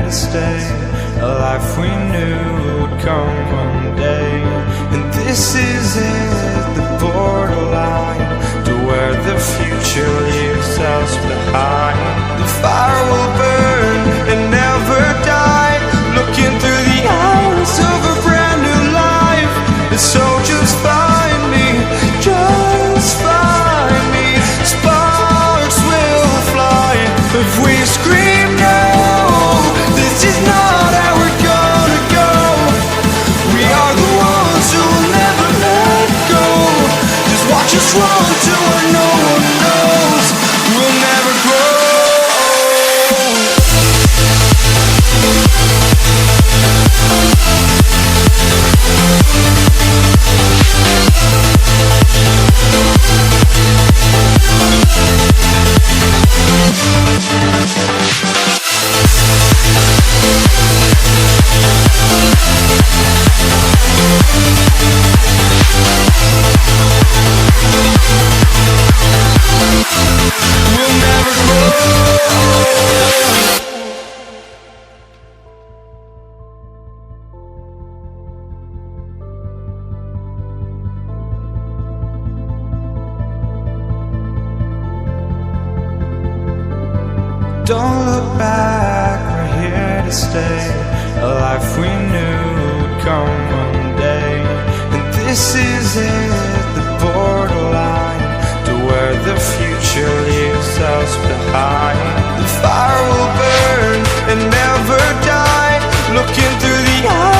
to stay, a life we knew would come one day. And this is it, the borderline to where the future leaves us behind. The fire will burn and never die, looking through the eyes of a brand new life. And so just find me, just find me. Sparks will fly if we scream no. This is not how we're gonna go. We are the ones who will never let go. Just watch us run to where no one knows. We'll never grow. Don't look back, we're here to stay, a life we knew would come one day. And this is it, the borderline to where the future leaves us behind. The fire will burn and never die, looking through the eyes